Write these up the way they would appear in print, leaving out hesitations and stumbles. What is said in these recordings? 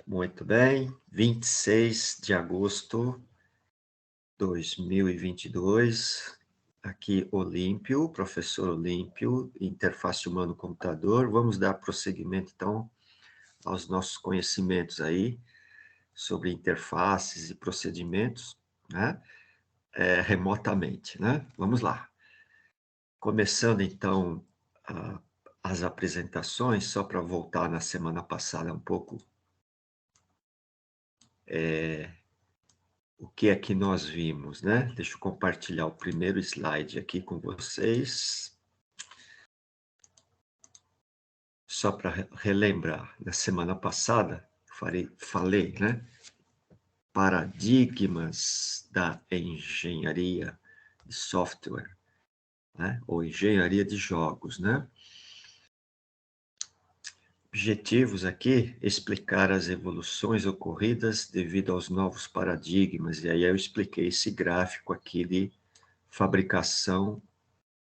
Muito bem, 26 de agosto de 2022, aqui Olímpio, professor Olímpio, interface humano-computador. Vamos dar prosseguimento, então, aos nossos conhecimentos aí sobre interfaces e procedimentos, né? Remotamente, né? Vamos lá. Começando, então, as apresentações, só para voltar na semana passada um pouco, o que é que nós vimos, né? Deixa eu compartilhar o primeiro slide aqui com vocês. Só para relembrar, na semana passada, falei, né? Paradigmas da engenharia de software, né? Ou engenharia de jogos, né? Objetivos aqui, explicar as evoluções ocorridas devido aos novos paradigmas. E aí eu expliquei esse gráfico aqui de fabricação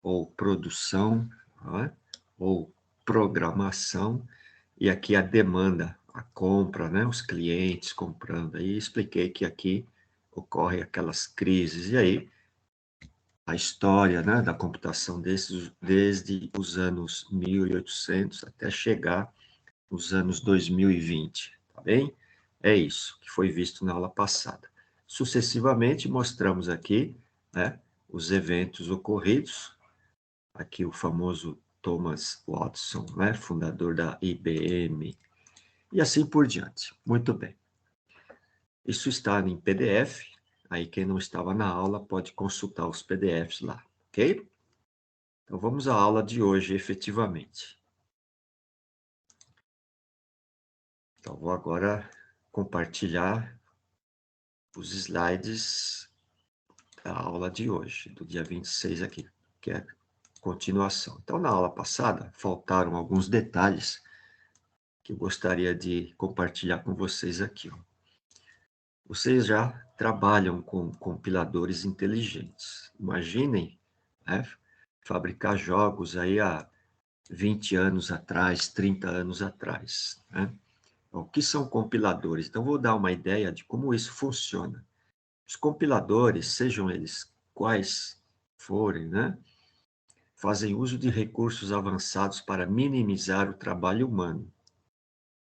ou produção, né? Ou programação, e aqui a demanda, a compra, né? Os clientes comprando. Aí expliquei que aqui ocorrem aquelas crises, e aí a história, né, da computação desde os anos 1800 até chegar nos anos 2020, tá bem? É isso que foi visto na aula passada. Sucessivamente, mostramos aqui, né, os eventos ocorridos, aqui o famoso Thomas Watson, né, fundador da IBM, e assim por diante. Muito bem. Isso está em PDF, aí quem não estava na aula pode consultar os PDFs lá, ok? Então vamos à aula de hoje, efetivamente. Então vou agora compartilhar os slides da aula de hoje, do dia 26 aqui, que é continuação. Então, na aula passada, faltaram alguns detalhes que eu gostaria de compartilhar com vocês aqui. Vocês já trabalham com compiladores inteligentes. Imaginem, né, fabricar jogos aí há 20 anos atrás, 30 anos atrás, né? O que são compiladores? Então, vou dar uma ideia de como isso funciona. Os compiladores, sejam eles quais forem, né, fazem uso de recursos avançados para minimizar o trabalho humano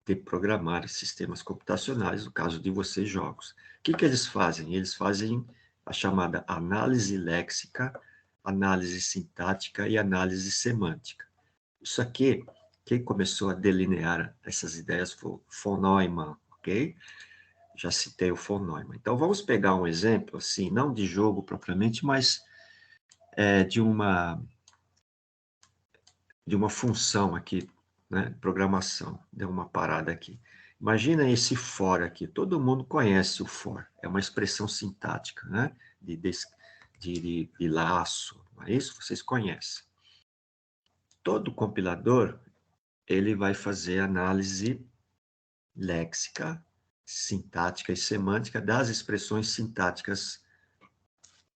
de programar sistemas computacionais, no caso de vocês, jogos. O que eles fazem? Eles fazem a chamada análise léxica, análise sintática e análise semântica. Isso aqui, quem começou a delinear essas ideias foi o von Neumann, ok? Já citei o von Neumann. Então, vamos pegar um exemplo, assim, não de jogo propriamente, mas de uma função aqui, né? Programação. Deu uma parada aqui. Imagina esse for aqui. Todo mundo conhece o for. É uma expressão sintática, né? De laço. Não é isso? Vocês conhecem. Todo compilador, ele vai fazer análise léxica, sintática e semântica das expressões sintáticas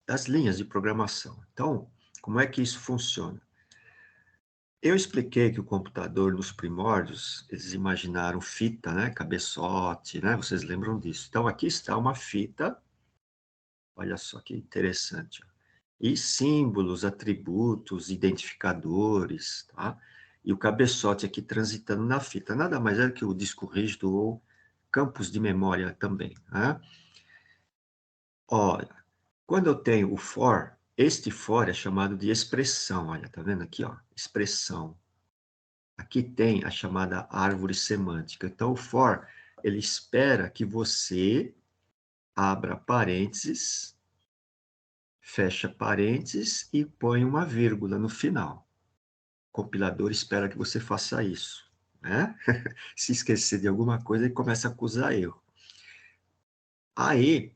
das linhas de programação. Então, como é que isso funciona? Eu expliquei que o computador, nos primórdios, eles imaginaram fita, né? Cabeçote, né? Vocês lembram disso. Então, aqui está uma fita, olha só que interessante. E símbolos, atributos, identificadores, tá? E o cabeçote aqui transitando na fita. Nada mais é que o disco rígido ou campos de memória também, né? Olha, quando eu tenho o for, este for é chamado de expressão, olha, tá vendo aqui, ó? Expressão. Aqui tem a chamada árvore semântica. Então, o for, ele espera que você abra parênteses, fecha parênteses e põe uma vírgula no final. O compilador espera que você faça isso, né? Se esquecer de alguma coisa, ele começa a acusar erro. Aí,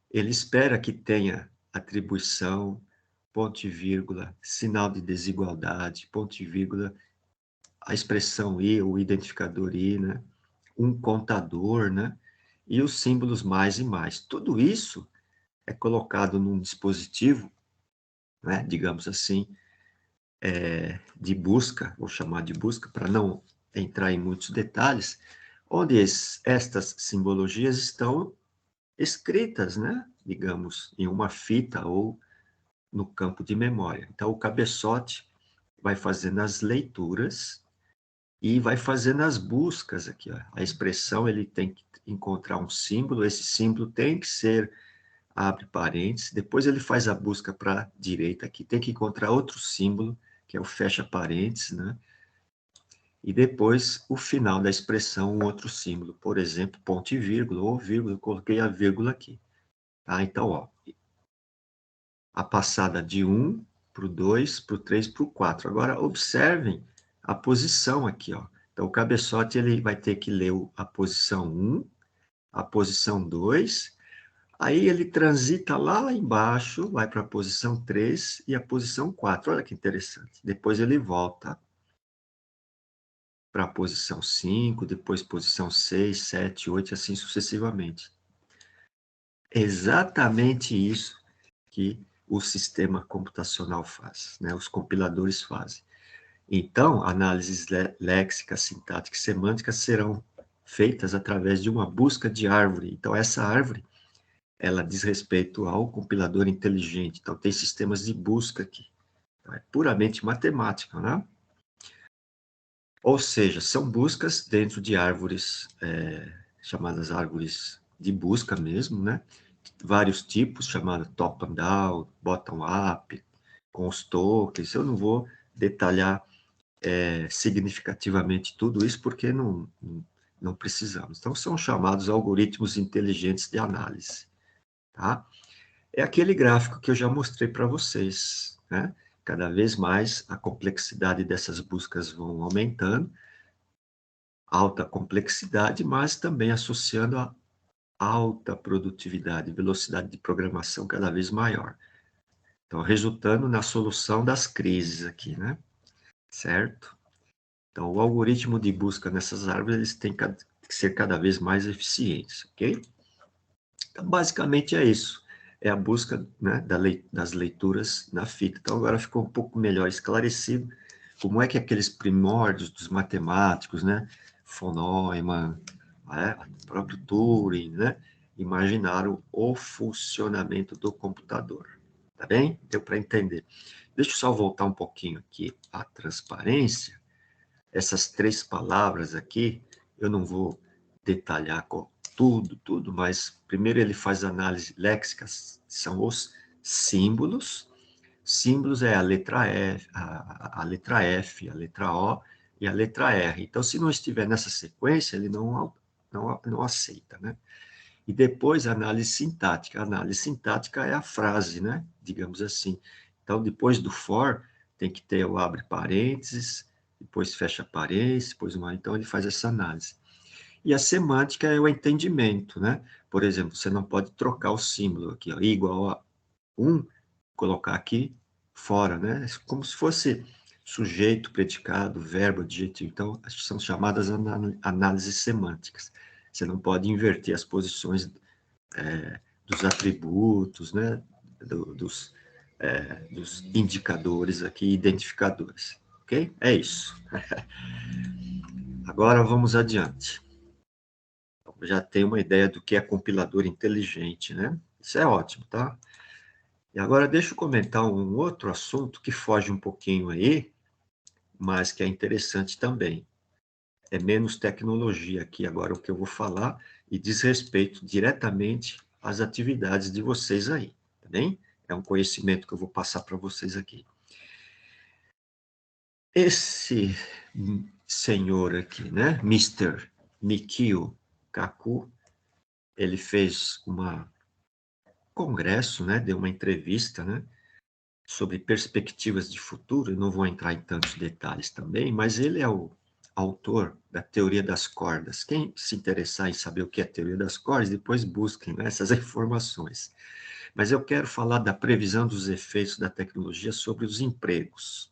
ele espera que tenha atribuição, ponto e vírgula, sinal de desigualdade, ponto e vírgula, a expressão i, o identificador i, né? Um contador, né? E os símbolos mais e mais. Tudo isso é colocado num dispositivo, né? Digamos assim, de busca, vou chamar de busca, para não entrar em muitos detalhes, onde estas simbologias estão escritas, né? Digamos, em uma fita ou no campo de memória. Então, o cabeçote vai fazendo as leituras e vai fazendo as buscas aqui. Ó. A expressão, ele tem que encontrar um símbolo, esse símbolo tem que ser, abre parênteses, depois ele faz a busca para a direita aqui, tem que encontrar outro símbolo, que é o fecha parênteses, né? E depois o final da expressão, um outro símbolo, por exemplo, ponto e vírgula, ou vírgula, eu coloquei a vírgula aqui. Tá? Então, ó, a passada de 1 para o 2, para o 3, para o 4. Agora, observem a posição aqui, ó. Então, o cabeçote ele vai ter que ler a posição 1, a posição 2, aí ele transita lá embaixo, vai para a posição 3 e a posição 4. Olha que interessante. Depois ele volta para a posição 5, depois posição 6, 7, 8, e assim sucessivamente. Exatamente isso que o sistema computacional faz, né? Os compiladores fazem. Então, análises léxicas, sintáticas e semânticas serão feitas através de uma busca de árvore. Então, essa árvore, ela diz respeito ao compilador inteligente. Então, tem sistemas de busca aqui. Então, é puramente matemática, né? Ou seja, são buscas dentro de árvores, chamadas árvores de busca mesmo, né? Vários tipos, chamado top-down, bottom-up, com os tokens. Eu não vou detalhar significativamente tudo isso, porque não precisamos. Então, são chamados algoritmos inteligentes de análise. Tá? É aquele gráfico que eu já mostrei para vocês. Né? Cada vez mais a complexidade dessas buscas vão aumentando, alta complexidade, mas também associando a alta produtividade, velocidade de programação cada vez maior. Então, resultando na solução das crises aqui, né? Certo? Então, o algoritmo de busca nessas árvores, eles têm que ser cada vez mais eficientes, ok? Então, basicamente é isso. É a busca, né, das leituras na fita. Então, agora ficou um pouco melhor esclarecido como é que aqueles primórdios dos matemáticos, né, von Neumann, o próprio Turing, né, imaginaram o funcionamento do computador. Tá bem? Deu para entender. Deixa eu só voltar um pouquinho aqui à transparência. Essas três palavras aqui, eu não vou detalhar tudo, mas primeiro ele faz análise léxica, são os símbolos. Símbolos é a letra F, a letra F, a letra O e a letra R. Então, se não estiver nessa sequência, ele não aceita, né? E depois a análise sintática. A análise sintática é a frase, né? Digamos assim. Então, depois do for, tem que ter o abre parênteses, depois fecha parênteses, depois uma. Então, ele faz essa análise. E a semântica é o entendimento, né? Por exemplo, você não pode trocar o símbolo aqui, ó, igual a 1, colocar aqui fora, né? Como se fosse sujeito, predicado, verbo, adjetivo. Então, são chamadas análises semânticas. Você não pode inverter as posições dos atributos, né? Dos indicadores aqui, identificadores. Ok? É isso. Agora vamos adiante. Já tem uma ideia do que é compilador inteligente, né? Isso é ótimo, tá? E agora deixa eu comentar um outro assunto que foge um pouquinho aí, mas que é interessante também. É menos tecnologia aqui agora o que eu vou falar e diz respeito diretamente às atividades de vocês aí, tá bem? É um conhecimento que eu vou passar para vocês aqui. Esse senhor aqui, né, Mr. Mikio Kaku, ele fez congresso, né, deu uma entrevista, né, sobre perspectivas de futuro. Eu não vou entrar em tantos detalhes também, mas ele é o autor da teoria das cordas. Quem se interessar em saber o que é a teoria das cordas, depois busquem, né, essas informações. Mas eu quero falar da previsão dos efeitos da tecnologia sobre os empregos,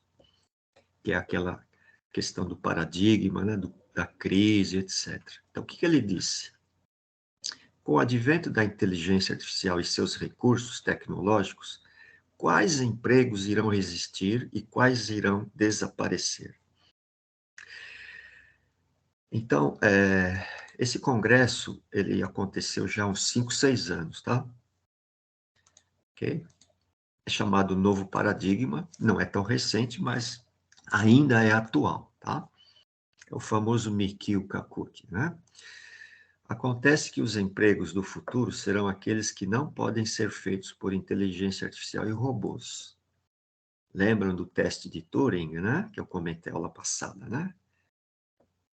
que é aquela questão do paradigma, né, da crise, etc. Então, o que ele disse? Com o advento da inteligência artificial e seus recursos tecnológicos, quais empregos irão resistir e quais irão desaparecer. Então, esse congresso, ele aconteceu já há uns 5, 6 anos, tá? Ok? É chamado Novo Paradigma, não é tão recente, mas ainda é atual, tá? É o famoso Mikio Kakuki, né? Acontece que os empregos do futuro serão aqueles que não podem ser feitos por inteligência artificial e robôs. Lembram do teste de Turing, né? Que eu comentei aula passada, né?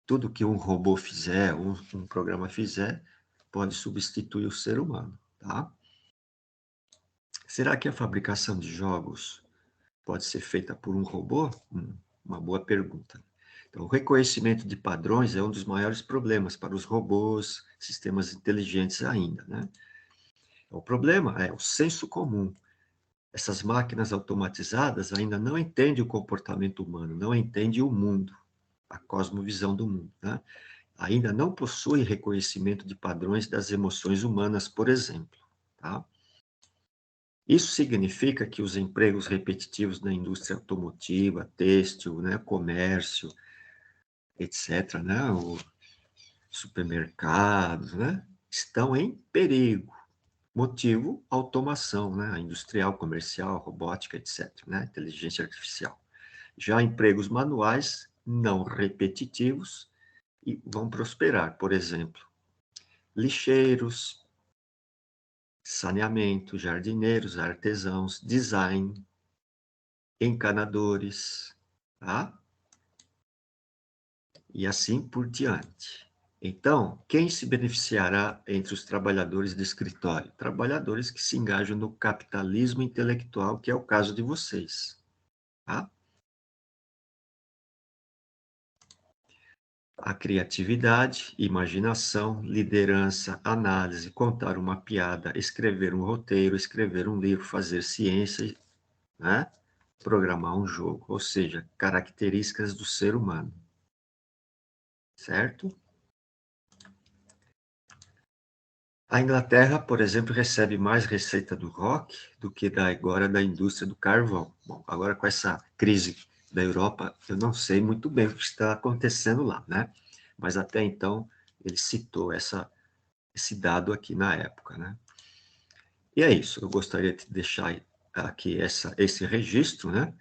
Tudo que um robô fizer, um programa fizer, pode substituir o ser humano, tá? Será que a fabricação de jogos pode ser feita por um robô? Uma boa pergunta. Então, o reconhecimento de padrões é um dos maiores problemas para os robôs, sistemas inteligentes ainda, né? O problema é o senso comum. Essas máquinas automatizadas ainda não entendem o comportamento humano, não entendem o mundo, a cosmovisão do mundo, né? Ainda não possuem reconhecimento de padrões das emoções humanas, por exemplo, tá? Isso significa que os empregos repetitivos na indústria automotiva, têxtil, né, comércio, etc., né, o supermercados, né, estão em perigo. Motivo, automação, né, industrial, comercial, robótica, etc., né, inteligência artificial. Já empregos manuais, não repetitivos, e vão prosperar, por exemplo, lixeiros, saneamento, jardineiros, artesãos, design, encanadores, tá? E assim por diante. Então, quem se beneficiará entre os trabalhadores do escritório? Trabalhadores que se engajam no capitalismo intelectual, que é o caso de vocês, tá? A criatividade, imaginação, liderança, análise, contar uma piada, escrever um roteiro, escrever um livro, fazer ciência, né? Programar um jogo, ou seja, características do ser humano, certo? A Inglaterra, por exemplo, recebe mais receita do rock do que agora da indústria do carvão. Bom, agora com essa crise da Europa, eu não sei muito bem o que está acontecendo lá, né? Mas até então ele citou esse dado aqui na época, né? E é isso, eu gostaria de deixar aqui esse registro, né?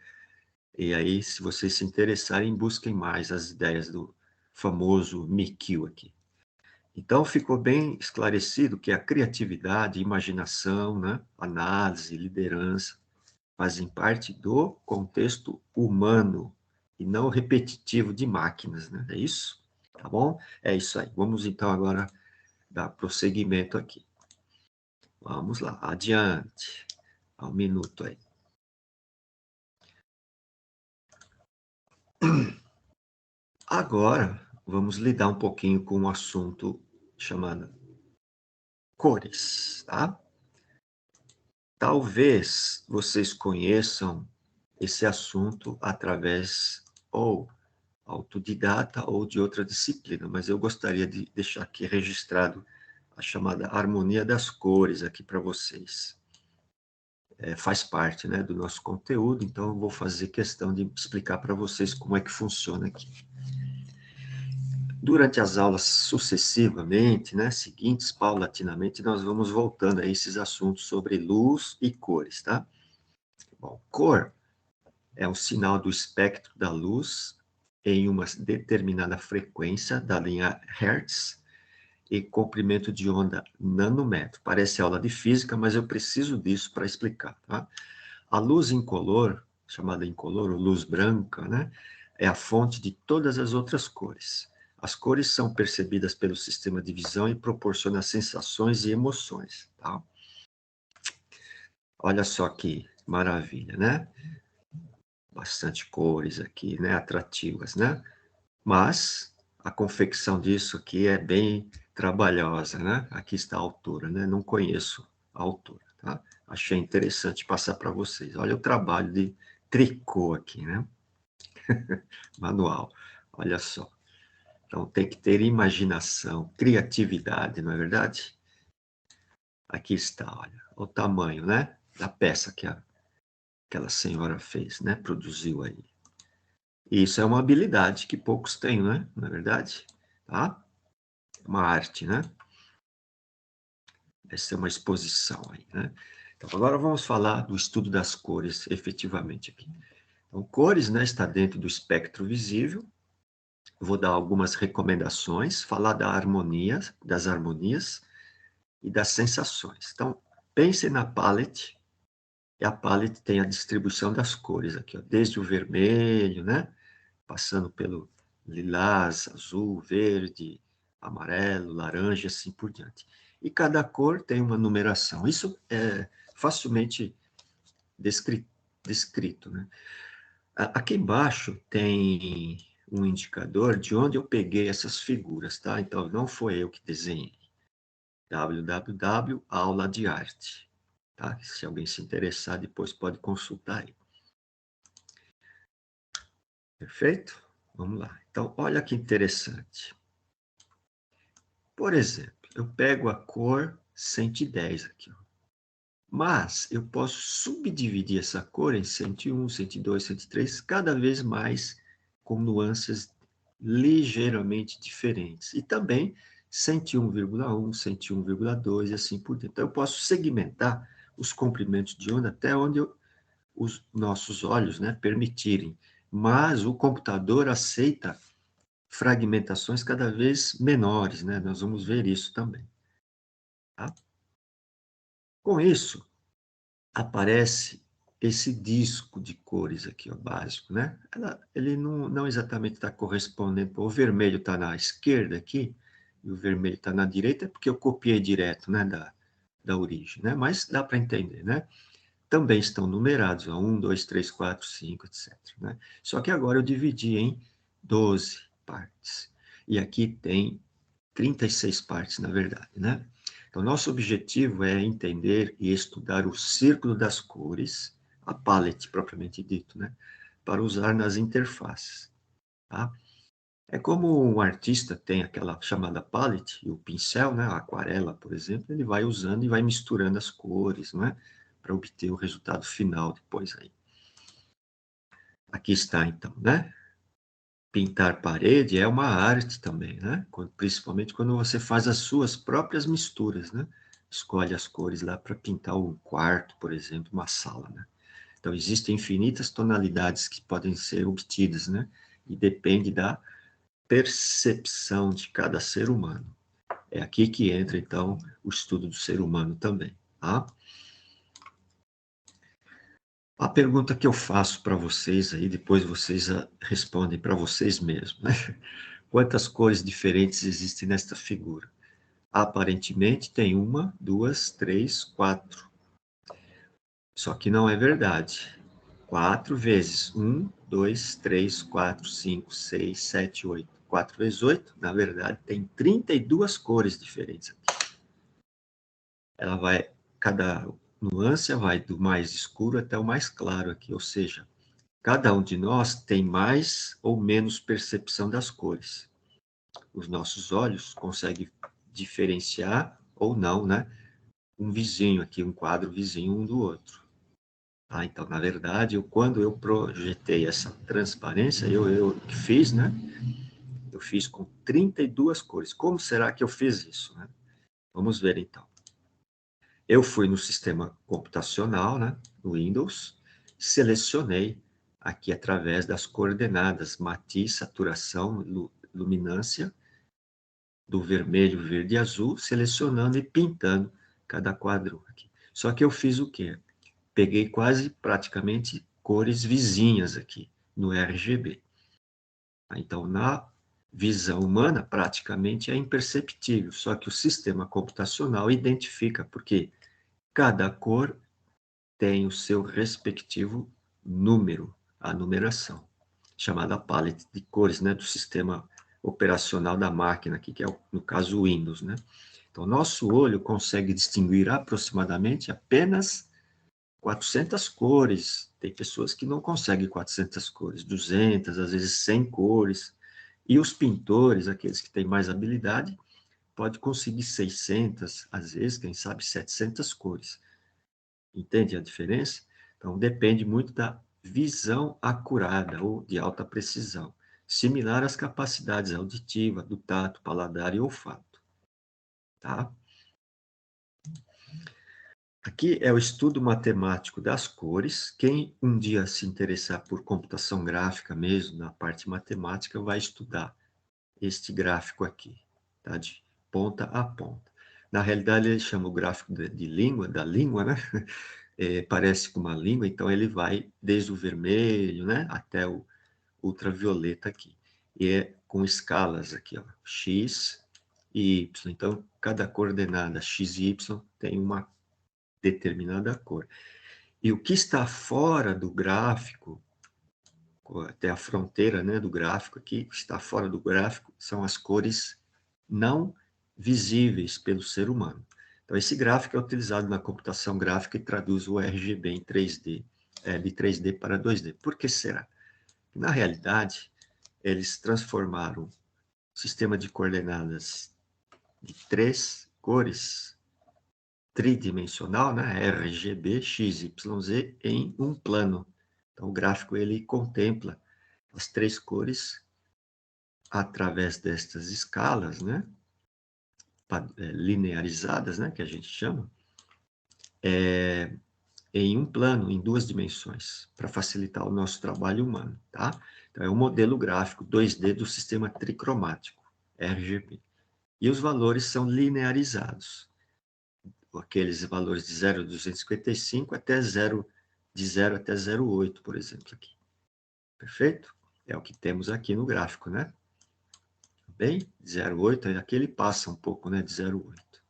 E aí, se vocês se interessarem, busquem mais as ideias do famoso Mikio aqui. Então, ficou bem esclarecido que a criatividade, imaginação, né, análise, liderança, fazem parte do contexto humano e não repetitivo de máquinas, né? É isso? Tá bom? É isso aí. Vamos então agora dar prosseguimento aqui. Vamos lá, adiante. Há um minuto aí. Agora, vamos lidar um pouquinho com um assunto chamado cores, tá? Talvez vocês conheçam esse assunto através ou autodidata ou de outra disciplina, mas eu gostaria de deixar aqui registrado a chamada harmonia das cores aqui para vocês. Faz parte, né, do nosso conteúdo, então eu vou fazer questão de explicar para vocês como é que funciona aqui. Durante as aulas sucessivamente, né, seguintes, paulatinamente, nós vamos voltando a esses assuntos sobre luz e cores, tá? Bom, cor é um sinal do espectro da luz em uma determinada frequência da linha Hertz e comprimento de onda nanômetro. Parece aula de física, mas eu preciso disso para explicar, tá? A luz incolor, chamada incolor, ou luz branca, né, é a fonte de todas as outras cores. As cores são percebidas pelo sistema de visão e proporcionam sensações e emoções, tá? Olha só que maravilha, né? Bastante cores aqui, né? Atrativas, né? Mas a confecção disso aqui é bem trabalhosa, né? Aqui está a autora, né? Não conheço a autora, tá? Achei interessante passar para vocês. Olha o trabalho de tricô aqui, né? Manual. Olha só. Então tem que ter imaginação, criatividade, não é verdade? Aqui está, olha, o tamanho, né? Da peça que aquela senhora fez, né? Produziu aí. E isso é uma habilidade que poucos têm, né? Não é verdade? Tá? Uma arte, né? Essa é uma exposição aí, né? Então, agora vamos falar do estudo das cores, efetivamente, aqui. Então, cores, né, está dentro do espectro visível. Vou dar algumas recomendações, falar da harmonia, das harmonias e das sensações. Então, pensem na palette, e a palette tem a distribuição das cores aqui, ó, desde o vermelho, né, passando pelo lilás, azul, verde, amarelo, laranja, assim por diante. E cada cor tem uma numeração. Isso é facilmente descrito, né? Aqui embaixo tem um indicador de onde eu peguei essas figuras, tá? Então, não foi eu que desenhei. www aula de arte, tá? Se alguém se interessar, depois pode consultar aí. Perfeito? Vamos lá. Então, olha que interessante. Por exemplo, eu pego a cor 110 aqui, ó. Mas eu posso subdividir essa cor em 101, 102, 103, cada vez mais com nuances ligeiramente diferentes. E também 101,1, 101,2 e assim por diante. Então, eu posso segmentar os comprimentos de onda até onde os nossos olhos, né, permitirem. Mas o computador aceita fragmentações cada vez menores, né? Nós vamos ver isso também. Tá? Com isso, aparece esse disco de cores aqui, ó, básico, né? Ele não exatamente está correspondendo. O vermelho está na esquerda aqui, e o vermelho está na direita, porque eu copiei direto, né, da origem, né? Mas dá para entender, né? Também estão numerados, ó, 1, 2, 3, 4, 5, etc. Né? Só que agora eu dividi em 12 partes. E aqui tem 36 partes, na verdade, né? Então, nosso objetivo é entender e estudar o círculo das cores, a palette propriamente dito, né? Para usar nas interfaces, tá? É como um artista tem aquela chamada palette, e o pincel, né? A aquarela, por exemplo, ele vai usando e vai misturando as cores, não é? Para obter o resultado final depois aí. Aqui está, então, né? Pintar parede é uma arte também, né? Principalmente quando você faz as suas próprias misturas, né? Escolhe as cores lá para pintar um quarto, por exemplo, uma sala, né? Então, existem infinitas tonalidades que podem ser obtidas, né? E depende da percepção de cada ser humano. É aqui que entra, então, o estudo do ser humano também, tá? A pergunta que eu faço para vocês aí, depois vocês respondem para vocês mesmos, né? Quantas cores diferentes existem nesta figura? Aparentemente tem uma, duas, três, quatro. Só que não é verdade. 4 vezes 1, 2, 3, 4, 5, 6, 7, 8. 4 vezes 8, na verdade, tem 32 cores diferentes aqui. Ela vai, cada nuance vai do mais escuro até o mais claro aqui, ou seja, cada um de nós tem mais ou menos percepção das cores. Os nossos olhos conseguem diferenciar ou não, né? Um vizinho aqui, um quadro vizinho um do outro. Ah, então, na verdade, quando eu projetei essa transparência, eu fiz, né? Eu fiz com 32 cores. Como será que eu fiz isso, né? Vamos ver, então. Eu fui no sistema computacional, né? No Windows, selecionei aqui através das coordenadas matiz, saturação, luminância, do vermelho, verde e azul, selecionando e pintando cada quadro aqui. Só que eu fiz o quê? Peguei quase praticamente cores vizinhas aqui no RGB. Então, na visão humana, praticamente é imperceptível, só que o sistema computacional identifica, porque cada cor tem o seu respectivo número, a numeração, chamada palette de cores, né, do sistema operacional da máquina aqui, que é, no caso, o Windows, né? Então, nosso olho consegue distinguir aproximadamente apenas 400 cores. Tem pessoas que não conseguem 400 cores, 200, às vezes 100 cores. E os pintores, aqueles que têm mais habilidade, pode conseguir 600, às vezes, quem sabe, 700 cores. Entende a diferença? Então, depende muito da visão acurada ou de alta precisão, similar às capacidades auditiva, do tato, paladar e olfato. Tá? Aqui é o estudo matemático das cores. Quem um dia se interessar por computação gráfica mesmo, na parte matemática, vai estudar este gráfico aqui, tá? De ponta a ponta. Na realidade, ele chama o gráfico de língua, da língua, né? Parece com uma língua, então ele vai desde o vermelho, né, até o ultravioleta aqui. E é com escalas aqui, ó, X e Y. Então, cada coordenada X e Y tem uma determinada cor. E o que está fora do gráfico, até a fronteira, né, do gráfico aqui, que está fora do gráfico, são as cores não visíveis pelo ser humano. Então, esse gráfico é utilizado na computação gráfica e traduz o RGB em 3D, de 3D para 2D. Por que será? Na realidade, eles transformaram o sistema de coordenadas de 3 cores tridimensional, né, RGB, X, Y, Z, em um plano. Então, o gráfico ele contempla as 3 cores através destas escalas, né, linearizadas, né, que a gente chama, em um plano, em 2 dimensões, para facilitar o nosso trabalho humano, tá? Então, é um modelo gráfico 2D do sistema tricromático, RGB. E os valores são linearizados. Aqueles valores de 0 a 255 até 0, de 0 até 0,8, por exemplo, aqui. Perfeito? É o que temos aqui no gráfico, né? Bem, 0,8, aqui ele passa um pouco, né, de 0,8.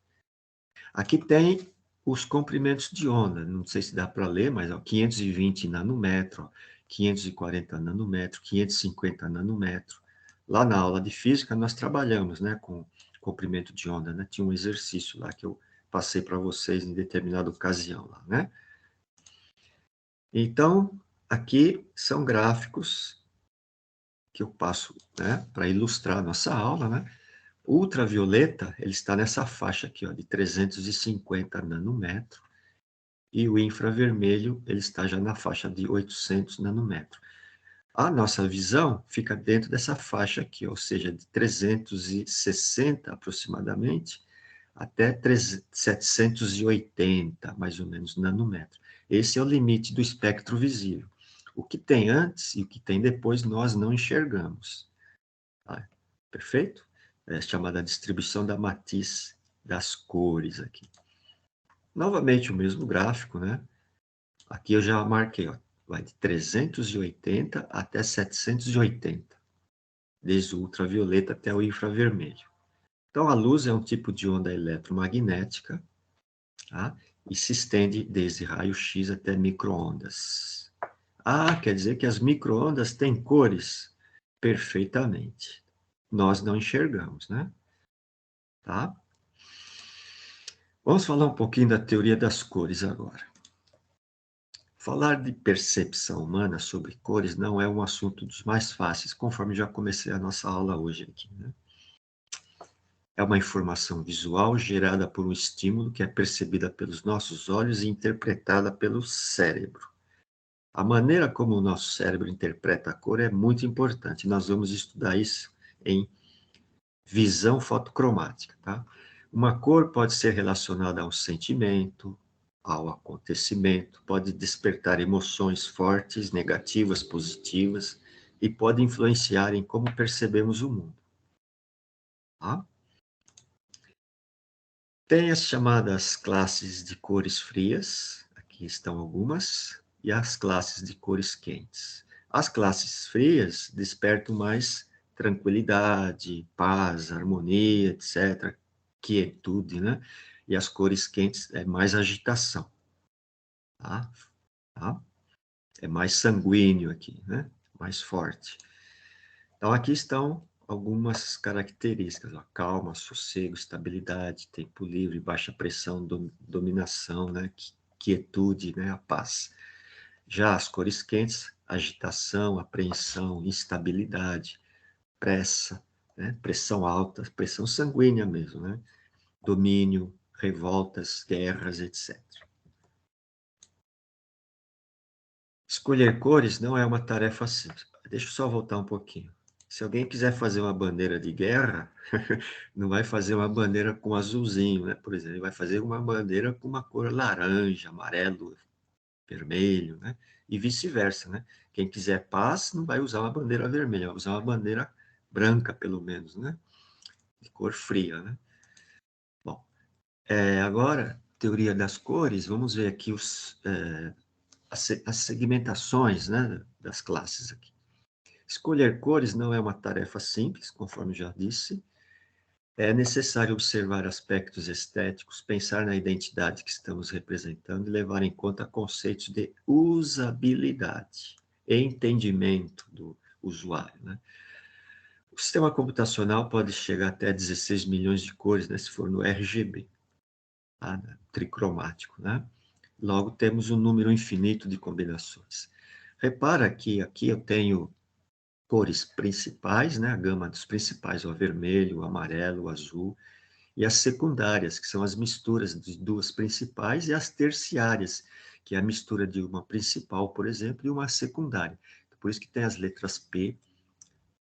Aqui tem os comprimentos de onda, não sei se dá para ler, mas ó, 520 nanômetro, ó, 540 nanômetro, 550 nanômetro. Lá na aula de física nós trabalhamos, né, com comprimento de onda, né? Tinha um exercício lá que eu passei para vocês em determinada ocasião lá, né? Então, aqui são gráficos que eu passo, né, para ilustrar a nossa aula, né? O ultravioleta, ele está nessa faixa aqui, ó, de 350 nanômetros, e o infravermelho, ele está já na faixa de 800 nanômetros. A nossa visão fica dentro dessa faixa aqui, ou seja, de 360 aproximadamente, até 780, mais ou menos, nanômetros. Esse é o limite do espectro visível. O que tem antes e o que tem depois, nós não enxergamos. Tá? Perfeito? É chamada distribuição da matiz das cores aqui. Novamente o mesmo gráfico, né? Aqui eu já marquei, ó, vai de 380 até 780, desde o ultravioleta até o infravermelho. Então, a luz é um tipo de onda eletromagnética, tá? E se estende desde raio-x até micro-ondas. Ah, quer dizer que as micro-ondas têm cores? Perfeitamente. Nós não enxergamos, né? Tá? Vamos falar um pouquinho da teoria das cores agora. Falar de percepção humana sobre cores não é um assunto dos mais fáceis, conforme já comecei a nossa aula hoje aqui, né? É uma informação visual gerada por um estímulo que é percebida pelos nossos olhos e interpretada pelo cérebro. A maneira como o nosso cérebro interpreta a cor é muito importante. Nós vamos estudar isso em visão fotocromática, tá? Uma cor pode ser relacionada a um sentimento, ao acontecimento, pode despertar emoções fortes, negativas, positivas, e pode influenciar em como percebemos o mundo, tá? Tem as chamadas classes de cores frias, aqui estão algumas, e as classes de cores quentes. As classes frias despertam mais tranquilidade, paz, harmonia, etc., quietude, né? E as cores quentes é mais agitação, tá? Tá? É mais sanguíneo aqui, né? Mais forte. Então, aqui estão algumas características, ó, calma, sossego, estabilidade, tempo livre, baixa pressão, dominação, né? Quietude, né? A paz. Já as cores quentes, agitação, apreensão, instabilidade, pressa, né? Pressão alta, pressão sanguínea mesmo, né? Domínio, revoltas, guerras, etc. Escolher cores não é uma tarefa simples. Deixa eu só voltar um pouquinho. Se alguém quiser fazer uma bandeira de guerra, não vai fazer uma bandeira com azulzinho, né? Por exemplo, ele vai fazer uma bandeira com uma cor laranja, amarelo, vermelho, né? E vice-versa, né? Quem quiser paz não vai usar uma bandeira vermelha, vai usar uma bandeira branca, pelo menos, né? De cor fria, né? Bom, agora, teoria das cores, vamos ver aqui as segmentações, né, das classes aqui. Escolher cores não é uma tarefa simples, conforme já disse. É necessário observar aspectos estéticos, pensar na identidade que estamos representando e levar em conta conceitos de usabilidade e entendimento do usuário, né? O sistema computacional pode chegar até 16 milhões de cores, né, se for no RGB, tá? Tricromático, né? Logo, temos um número infinito de combinações. Repara que aqui eu tenho cores principais, né? A gama dos principais, o vermelho, o amarelo, o azul, e as secundárias, que são as misturas de duas principais, e as terciárias, que é a mistura de uma principal, por exemplo, e uma secundária. Por isso que tem as letras P,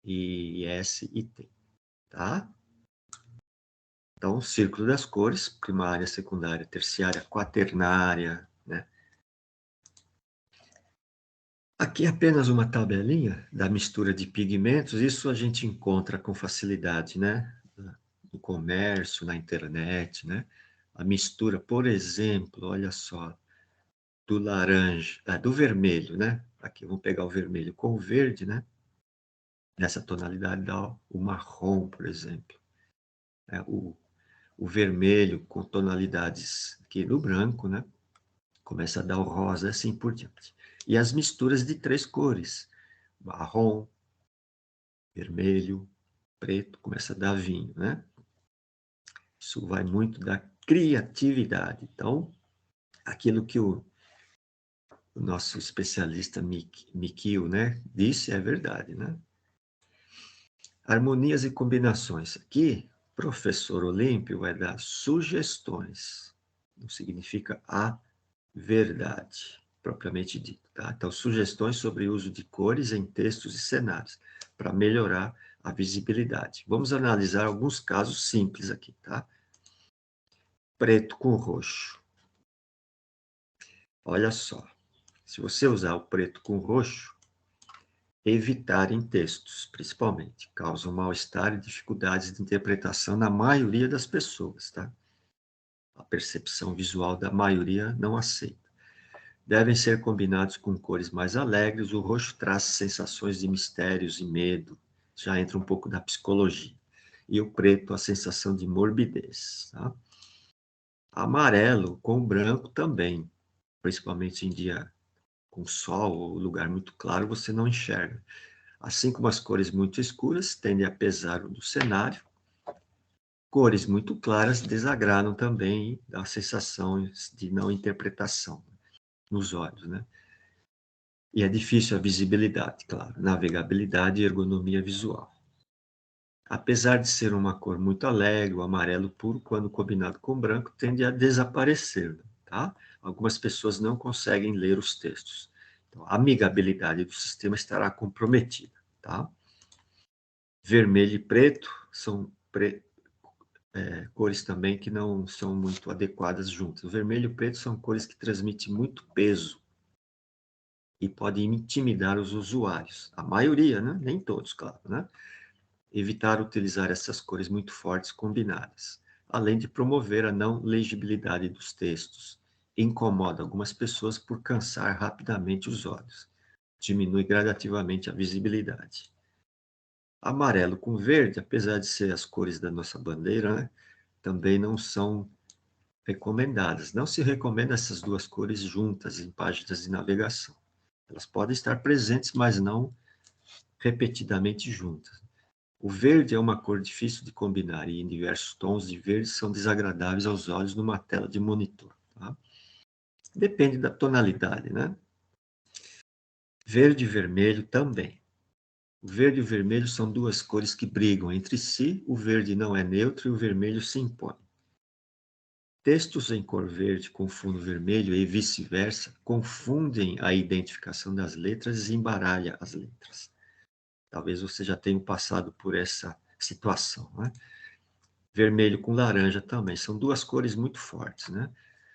e S e T, tá? Então, o círculo das cores, primária, secundária, terciária, quaternária, né? Aqui é apenas uma tabelinha da mistura de pigmentos, isso a gente encontra com facilidade, né? No comércio, na internet, né? A mistura, por exemplo, olha só, do laranja, do vermelho, né? Aqui, vamos pegar o vermelho com o verde, né? Nessa tonalidade dá o marrom, por exemplo. O vermelho com tonalidades aqui do branco, né? Começa a dar o rosa, assim por diante. E as misturas de três cores, marrom, vermelho, preto, começa a dar vinho, né? Isso vai muito da criatividade. Então, aquilo que o nosso especialista Mikio, né, disse é verdade, né? Harmonias e combinações. Aqui, professor Olímpio vai dar sugestões. Não significa a verdade, propriamente dito, tá? Então, sugestões sobre o uso de cores em textos e cenários, para melhorar a visibilidade. Vamos analisar alguns casos simples aqui, tá? Preto com roxo. Olha só, se você usar o preto com roxo, evitar em textos, principalmente, causa um mal-estar e dificuldades de interpretação na maioria das pessoas, tá? A percepção visual da maioria não aceita. Devem ser combinados com cores mais alegres, o roxo traz sensações de mistérios e medo, já entra um pouco da psicologia. E o preto, a sensação de morbidez, tá? Amarelo com branco também, principalmente em dia com sol ou lugar muito claro, você não enxerga. Assim como as cores muito escuras tendem a pesar do cenário, cores muito claras desagradam também, dá sensações de não interpretação nos olhos, né? E é difícil a visibilidade, claro, navegabilidade e ergonomia visual. Apesar de ser uma cor muito alegre, o amarelo puro, quando combinado com branco, tende a desaparecer, tá? Algumas pessoas não conseguem ler os textos. Então, a amigabilidade do sistema estará comprometida, tá? Vermelho e preto são cores também que não são muito adequadas juntas. O vermelho e o preto são cores que transmitem muito peso e podem intimidar os usuários. A maioria, né? Nem todos, claro, né? Evitar utilizar essas cores muito fortes combinadas, além de promover a não legibilidade dos textos. Incomoda algumas pessoas por cansar rapidamente os olhos. Diminui gradativamente a visibilidade. Amarelo com verde, apesar de ser as cores da nossa bandeira, né, também não são recomendadas. Não se recomenda essas duas cores juntas em páginas de navegação. Elas podem estar presentes, mas não repetidamente juntas. O verde é uma cor difícil de combinar e em diversos tons de verde são desagradáveis aos olhos numa tela de monitor. Tá? Depende da tonalidade, né? Verde e vermelho também. O verde e o vermelho são duas cores que brigam entre si, o verde não é neutro e o vermelho se impõe. Textos em cor verde com fundo vermelho e vice-versa confundem a identificação das letras e embaralha as letras. Talvez você já tenha passado por essa situação, né? Vermelho com laranja também, são duas cores muito fortes, né?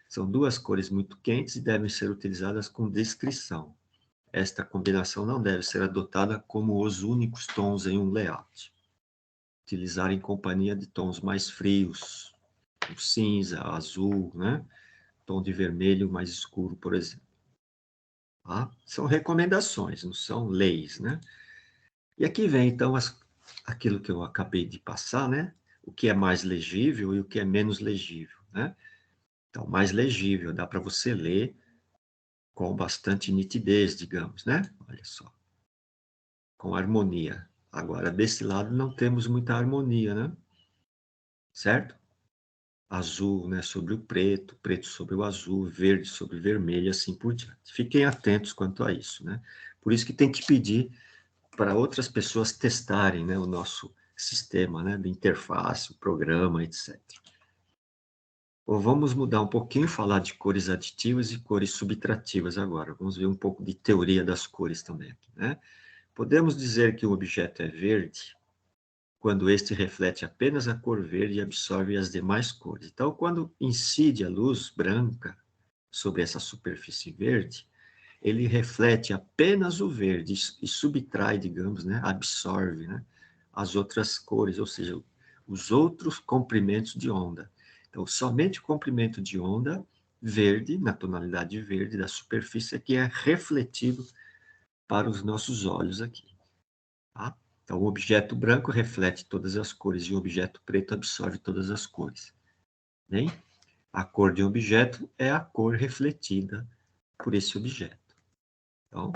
São duas cores muito quentes e devem ser utilizadas com discrição. Esta combinação não deve ser adotada como os únicos tons em um layout. Utilizar em companhia de tons mais frios, o cinza, azul, né? Tom de vermelho mais escuro, por exemplo. Tá? São recomendações, não são leis, né? E aqui vem, então, aquilo que eu acabei de passar, né? O que é mais legível e o que é menos legível, né? Então, mais legível, dá para você ler com bastante nitidez, digamos, né? Olha só, com harmonia. Agora, desse lado não temos muita harmonia, né? Certo? Azul, né, sobre o preto, preto sobre o azul, verde sobre o vermelho, e assim por diante. Fiquem atentos quanto a isso, né? Por isso que tem que pedir para outras pessoas testarem, né, o nosso sistema, né, de interface, o programa, etc. Ou vamos mudar um pouquinho, falar de cores aditivas e cores subtrativas agora. Vamos ver um pouco de teoria das cores também aqui, né? Podemos dizer que um objeto é verde quando este reflete apenas a cor verde e absorve as demais cores. Então, quando incide a luz branca sobre essa superfície verde, ele reflete apenas o verde e subtrai, digamos, né, absorve, né, as outras cores, ou seja, os outros comprimentos de onda. Então, somente o comprimento de onda verde, na tonalidade verde da superfície, é que é refletido para os nossos olhos aqui. Tá? Então, o objeto branco reflete todas as cores e o objeto preto absorve todas as cores. Bem? A cor de um objeto é a cor refletida por esse objeto. Então,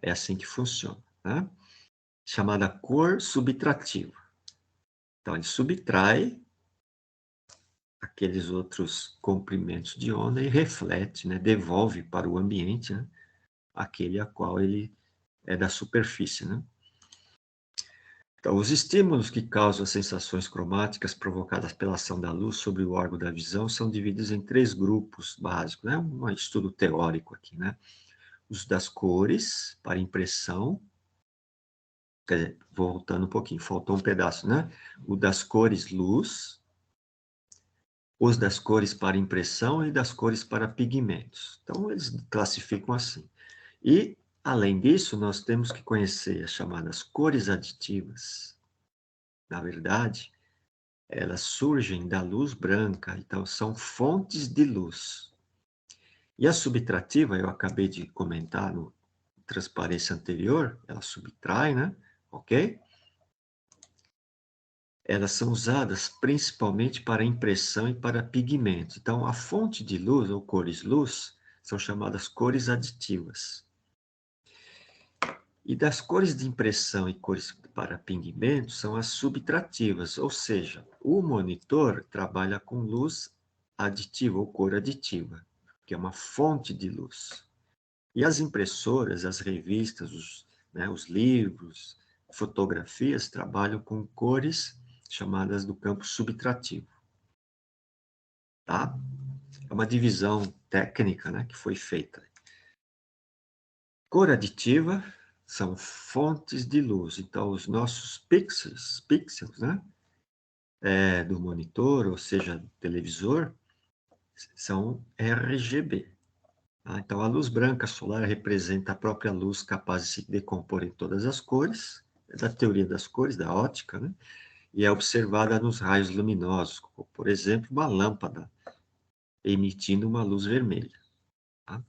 é assim que funciona, né? Chamada cor subtrativa. Então, ele subtrai aqueles outros comprimentos de onda e reflete, né, devolve para o ambiente, né, aquele a qual ele é da superfície, né? Então, os estímulos que causam as sensações cromáticas provocadas pela ação da luz sobre o órgão da visão são divididos em três grupos básicos, né? Um estudo teórico aqui, né? Os das cores para impressão, quer dizer, voltando um pouquinho, faltou um pedaço, né? O das cores luz, os das cores para impressão e das cores para pigmentos. Então, eles classificam assim. E, além disso, nós temos que conhecer as chamadas cores aditivas. Na verdade, elas surgem da luz branca, então são fontes de luz. E a subtrativa, eu acabei de comentar no transparência anterior, ela subtrai, né? Ok? Elas são usadas principalmente para impressão e para pigmento. Então, a fonte de luz, ou cores-luz, são chamadas cores aditivas. E das cores de impressão e cores para pigmento são as subtrativas, ou seja, o monitor trabalha com luz aditiva ou cor aditiva, que é uma fonte de luz. E as impressoras, as revistas, os livros, fotografias trabalham com cores chamadas do campo subtrativo. Tá? É uma divisão técnica, né, que foi feita. Cor aditiva são fontes de luz. Então, os nossos pixels, né, do monitor, ou seja, do televisor, são RGB. Tá? Então, a luz branca solar representa a própria luz capaz de se decompor em todas as cores, é da teoria das cores, da ótica, né? E é observada nos raios luminosos, como, por exemplo, uma lâmpada emitindo uma luz vermelha. Tá?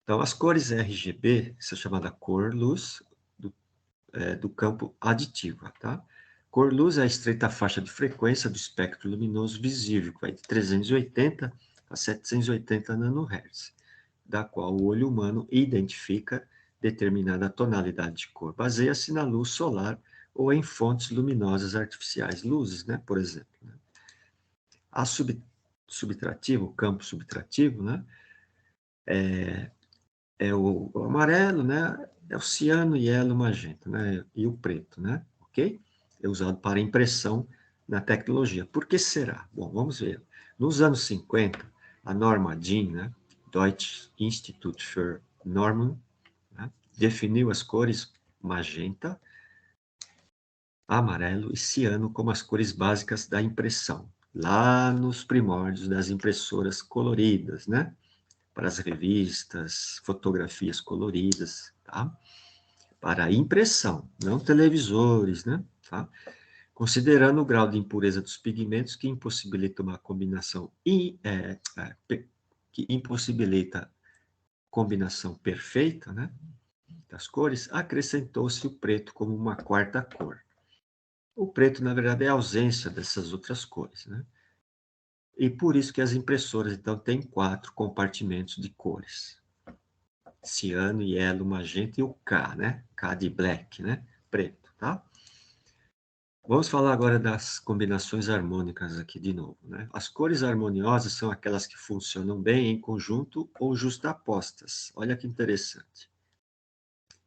Então, as cores RGB são chamadas cor-luz do campo aditivo. Tá? Cor-luz é a estreita faixa de frequência do espectro luminoso visível, que vai de 380 a 780 nanohertz, da qual o olho humano identifica determinada tonalidade de cor. Baseia-se na luz solar ou em fontes luminosas artificiais, luzes, né, por exemplo. Né? A subtrativo, o campo subtrativo, né, é o amarelo, né, é o ciano, yellow, magenta, né, e o preto, né, ok? É usado para impressão na tecnologia. Por que será? Bom, vamos ver. Nos anos 50, a Norma Jean, né, Deutsche Institut für Normen, né, definiu as cores magenta, amarelo e ciano como as cores básicas da impressão, lá nos primórdios das impressoras coloridas, né? Para as revistas, fotografias coloridas, tá? Para impressão, não televisores, né? Tá? Considerando o grau de impureza dos pigmentos que impossibilita uma combinação que impossibilita combinação perfeita, né? Das cores, acrescentou-se o preto como uma quarta cor. O preto, na verdade, é a ausência dessas outras cores, né? E por isso que as impressoras, então, têm 4 compartimentos de cores. Ciano, yellow, magenta e o K, né? K de black, né? Preto, tá? Vamos falar agora das combinações harmônicas aqui de novo, né? As cores harmoniosas são aquelas que funcionam bem em conjunto ou justapostas. Olha que interessante.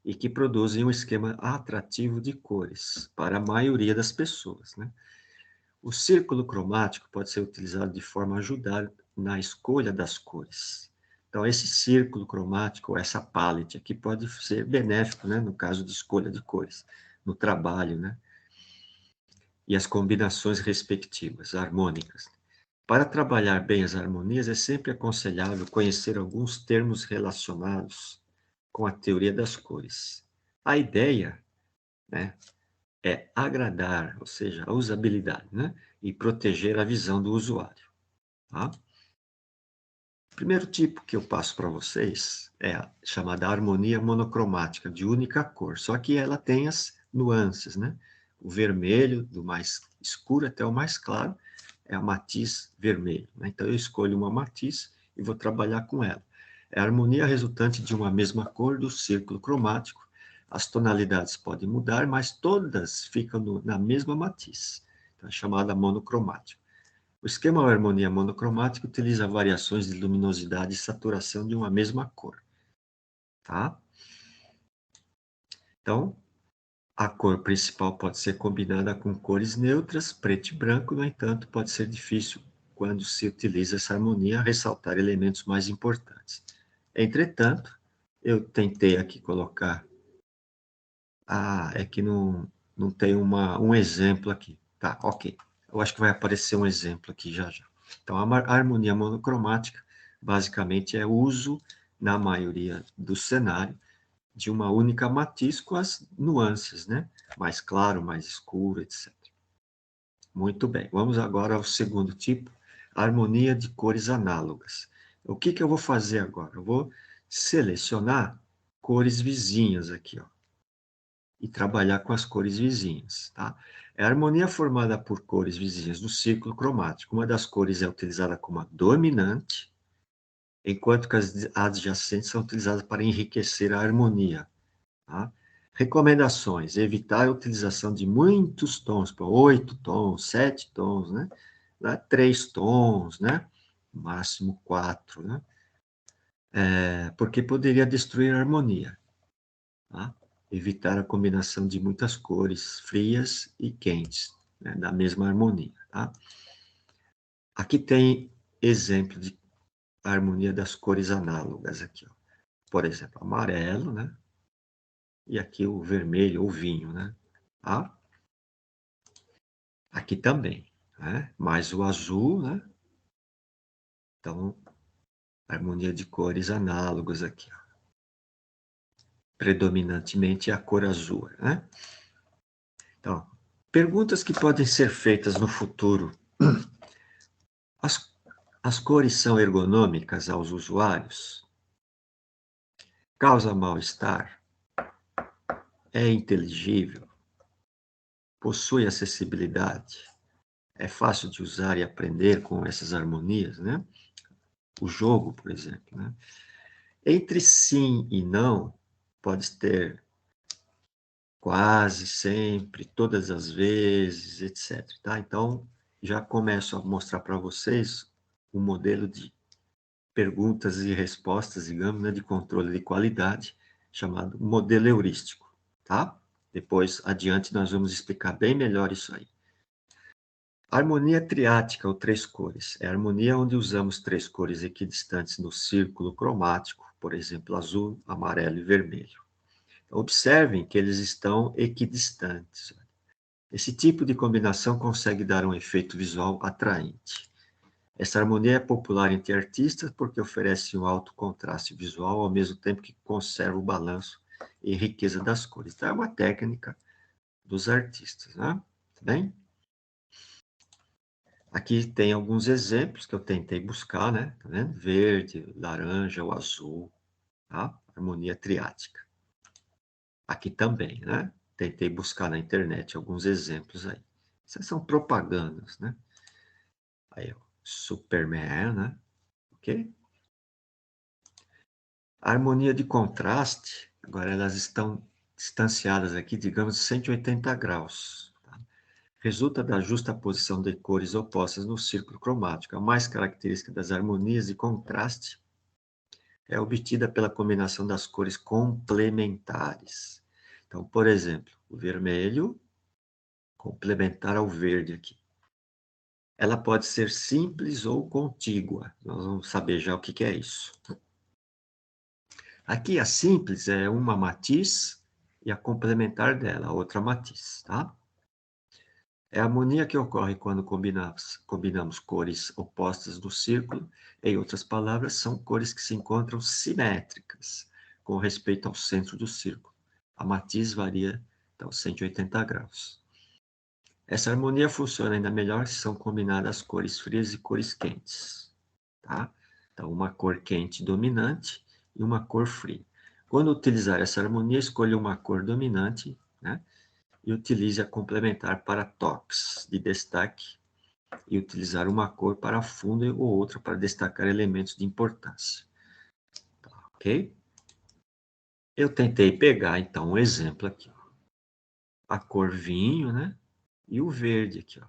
E que produzem um esquema atrativo de cores para a maioria das pessoas, né? O círculo cromático pode ser utilizado de forma a ajudar na escolha das cores. Então, esse círculo cromático, essa palette aqui, pode ser benéfico, né, no caso de escolha de cores, no trabalho, né? E as combinações respectivas, harmônicas. Para trabalhar bem as harmonias, é sempre aconselhável conhecer alguns termos relacionados com a teoria das cores. A ideia, né, é agradar, ou seja, a usabilidade, né? E proteger a visão do usuário. Tá? O primeiro tipo que eu passo para vocês é a chamada harmonia monocromática, de única cor, só que ela tem as nuances, né? O vermelho, do mais escuro até o mais claro, é a matiz vermelho. Né? Então, eu escolho uma matiz e vou trabalhar com ela. É a harmonia resultante de uma mesma cor do círculo cromático. As tonalidades podem mudar, mas todas ficam na mesma matiz. Então, é chamada monocromática. O esquema harmonia monocromática utiliza variações de luminosidade e saturação de uma mesma cor. Tá? Então, a cor principal pode ser combinada com cores neutras, preto e branco, no entanto, pode ser difícil, quando se utiliza essa harmonia, ressaltar elementos mais importantes. Entretanto, eu tentei aqui colocar... é que não tem um exemplo aqui. Tá, ok. Eu acho que vai aparecer um exemplo aqui já já. Então, a harmonia monocromática, basicamente, é o uso, na maioria do cenário, de uma única matiz com as nuances, né? Mais claro, mais escuro, etc. Muito bem, vamos agora ao segundo tipo, harmonia de cores análogas. O que eu vou fazer agora? Eu vou selecionar cores vizinhas aqui, ó, e trabalhar com as cores vizinhas, tá? É a harmonia formada por cores vizinhas do círculo cromático. Uma das cores é utilizada como a dominante, enquanto que as adjacentes são utilizadas para enriquecer a harmonia. Tá? Recomendações: evitar a utilização de muitos tons, por 8 tons, 7 tons, né? 3 tons, né? Máximo 4, né? Porque poderia destruir a harmonia. Tá? Evitar a combinação de muitas cores frias e quentes, né? Da mesma harmonia. Tá? Aqui tem exemplo de harmonia das cores análogas. Aqui, ó. Por exemplo, amarelo, né? E aqui o vermelho ou vinho, né? Tá? Aqui também, né? Mais o azul, né? Então, harmonia de cores análogas aqui, ó. Predominantemente a cor azul, né? Então, perguntas que podem ser feitas no futuro. As, as cores são ergonômicas aos usuários? Causa mal-estar? É inteligível? Possui acessibilidade? É fácil de usar e aprender com essas harmonias, né? O jogo, por exemplo, né? Entre sim e não, pode ter quase sempre, todas as vezes, etc. Tá? Então, já começo a mostrar para vocês um modelo de perguntas e respostas, digamos, né, de controle de qualidade, chamado modelo heurístico. Tá? Depois, adiante, nós vamos explicar bem melhor isso aí. Harmonia triática, ou três cores, é a harmonia onde usamos três cores equidistantes no círculo cromático, por exemplo, azul, amarelo e vermelho. Observem que eles estão equidistantes. Esse tipo de combinação consegue dar um efeito visual atraente. Essa harmonia é popular entre artistas porque oferece um alto contraste visual, ao mesmo tempo que conserva o balanço e riqueza das cores. Então, é uma técnica dos artistas, né? Tá bem? Aqui tem alguns exemplos que eu tentei buscar, né? Tá vendo? Verde, laranja, o azul, tá? Harmonia triática. Aqui também, né? Tentei buscar na internet alguns exemplos aí. Essas são propagandas, né? Aí, ó, Superman, né? Ok? A harmonia de contraste, agora elas estão distanciadas aqui, digamos, 180 graus. Tá? Resulta da justaposição de cores opostas no círculo cromático. A mais característica das harmonias de contraste é obtida pela combinação das cores complementares. Então, por exemplo, o vermelho complementar ao verde aqui. Ela pode ser simples ou contígua. Nós vamos saber já o que é isso. Aqui a simples é uma matiz e a complementar dela, a outra matiz, tá? É a harmonia que ocorre quando combinamos cores opostas no círculo. Em outras palavras, são cores que se encontram simétricas com respeito ao centro do círculo. A matiz varia, então, 180 graus. Essa harmonia funciona ainda melhor se são combinadas cores frias e cores quentes, tá? Então, uma cor quente dominante e uma cor fria. Quando utilizar essa harmonia, escolha uma cor dominante, né? E utilize a complementar para toques de destaque e utilizar uma cor para fundo ou outra para destacar elementos de importância. Tá, ok? Eu tentei pegar, então, um exemplo aqui. Ó. A cor vinho, né? E o verde aqui, ó.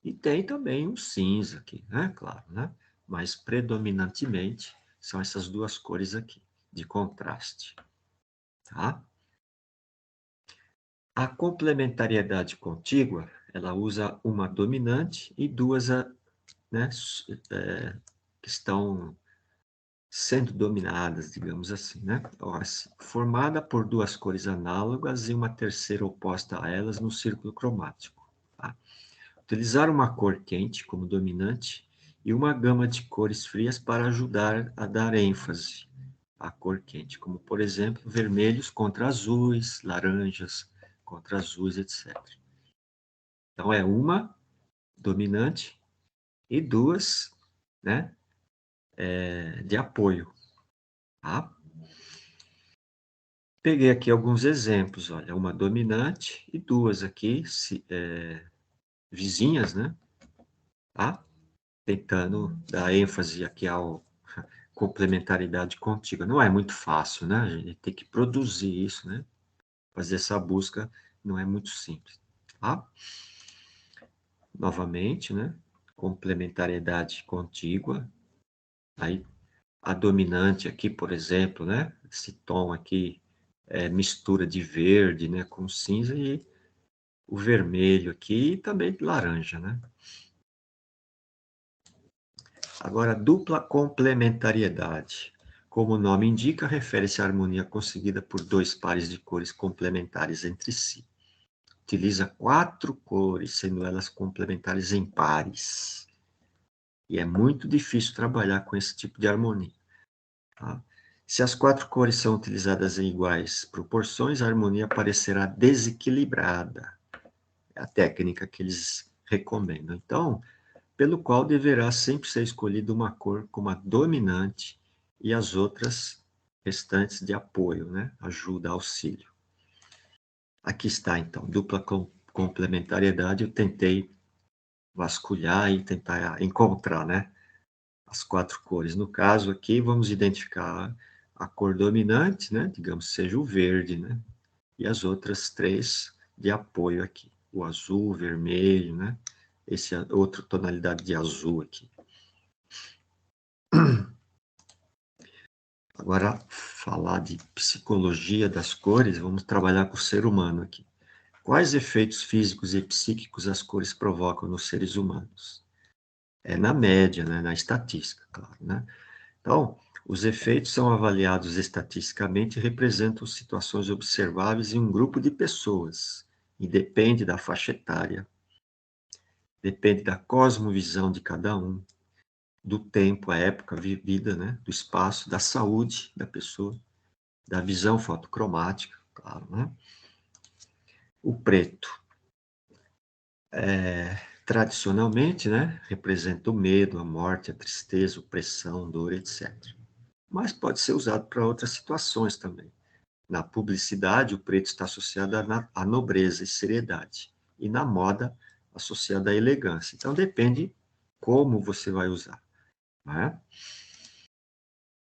E tem também o cinza aqui, né? Claro, né? Mas predominantemente são essas duas cores aqui, de contraste, tá? A complementariedade contígua, ela usa uma dominante e duas, né, que estão sendo dominadas, digamos assim, né? Formada por duas cores análogas e uma terceira oposta a elas no círculo cromático. Tá? Utilizar uma cor quente como dominante e uma gama de cores frias para ajudar a dar ênfase à cor quente, como, por exemplo, vermelhos contra azuis, laranjas contra azuis, etc. Então, é uma dominante e duas, né, de apoio. Tá? Peguei aqui alguns exemplos, olha, uma dominante e duas aqui, vizinhas, né? Tá? Tentando dar ênfase aqui ao complementaridade contígua. Não é muito fácil, né? A gente tem que produzir isso, né? Fazer essa busca não é muito simples, tá? Novamente, né? Complementariedade contígua. Aí, a dominante aqui, por exemplo, né? Esse tom aqui é mistura de verde, né? Com cinza e o vermelho aqui e também laranja, né? Agora, dupla complementariedade. Como o nome indica, refere-se à harmonia conseguida por dois pares de cores complementares entre si. Utiliza quatro cores, sendo elas complementares em pares. E é muito difícil trabalhar com esse tipo de harmonia. Tá? Se as quatro cores são utilizadas em iguais proporções, a harmonia parecerá desequilibrada. É a técnica que eles recomendam. Então, pelo qual deverá sempre ser escolhida uma cor como a dominante e as outras restantes de apoio, né? Ajuda, auxílio. Aqui está, então, dupla complementariedade. Eu tentei vasculhar e tentar encontrar, né? As quatro cores. No caso aqui, vamos identificar a cor dominante, né? Digamos, seja o verde, né? E as outras três de apoio aqui. O azul, o vermelho, né? Esse é outra tonalidade de azul aqui. Agora, falar de psicologia das cores, vamos trabalhar com o ser humano aqui. Quais efeitos físicos e psíquicos as cores provocam nos seres humanos? É na média, né? Na estatística, claro, né? Então, os efeitos são avaliados estatisticamente e representam situações observáveis em um grupo de pessoas, e depende da faixa etária, depende da cosmovisão de cada um, do tempo, a época vivida, né? Do espaço, da saúde da pessoa, da visão fotocromática, claro, né? O preto, tradicionalmente, né? Representa o medo, a morte, a tristeza, a opressão, dor, etc. Mas pode ser usado para outras situações também. Na publicidade, o preto está associado à nobreza e seriedade. E na moda, associado à elegância. Então, depende como você vai usar. Né?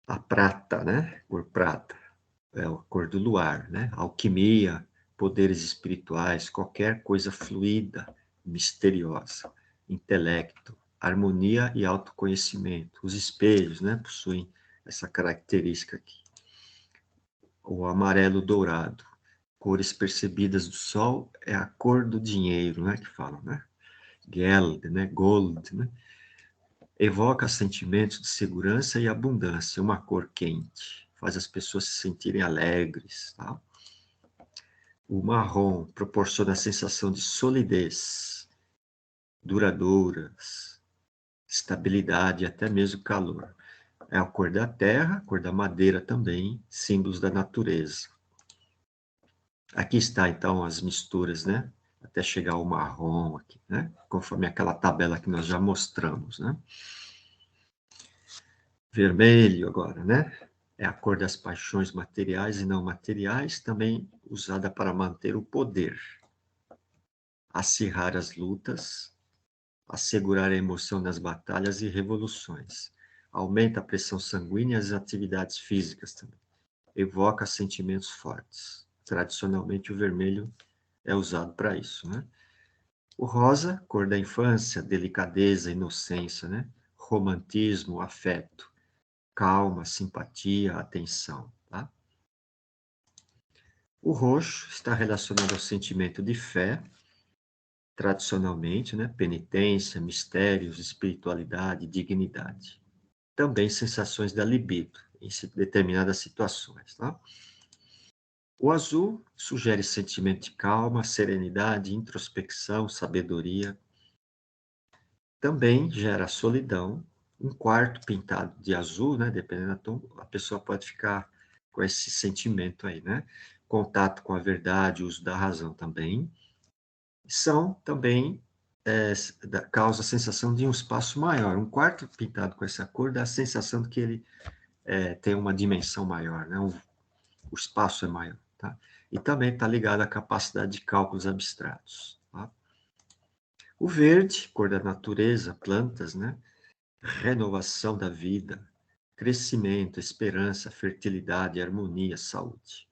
A prata, né? Cor prata, é a cor do luar, né? Alquimia, poderes espirituais, qualquer coisa fluida, misteriosa. Intelecto, harmonia e autoconhecimento. Os espelhos, né? Possuem essa característica aqui. O amarelo dourado, cores percebidas do sol, é a cor do dinheiro, né, que falam, né? Geld, né, gold, né? Evoca sentimentos de segurança e abundância, uma cor quente, faz as pessoas se sentirem alegres, tá? O marrom proporciona a sensação de solidez, duradouras, estabilidade e até mesmo calor. É a cor da terra, a cor da madeira também, símbolos da natureza. Aqui está, então, as misturas, né? Até chegar ao marrom aqui, né? Conforme aquela tabela que nós já mostramos, né? Vermelho agora, né? É a cor das paixões materiais e não materiais, também usada para manter o poder, acirrar as lutas, assegurar a emoção nas batalhas e revoluções. Aumenta a pressão sanguínea e as atividades físicas também. Evoca sentimentos fortes. Tradicionalmente, o vermelho é usado para isso, né? O rosa, cor da infância, delicadeza, inocência, né? Romantismo, afeto, calma, simpatia, atenção, tá? O roxo está relacionado ao sentimento de fé, tradicionalmente, né? Penitência, mistérios, espiritualidade, dignidade. Também sensações da libido, em determinadas situações, tá? O azul sugere sentimento de calma, serenidade, introspecção, sabedoria. Também gera solidão. Um quarto pintado de azul, né? Dependendo da tom, a pessoa pode ficar com esse sentimento aí, né? Contato com a verdade, uso da razão também. São também, causa a sensação de um espaço maior. Um quarto pintado com essa cor dá a sensação de que ele tem uma dimensão maior, né? O espaço é maior, tá? E também está ligado à capacidade de cálculos abstratos, tá? O verde, cor da natureza, plantas, né? Renovação da vida, crescimento, esperança, fertilidade, harmonia, saúde.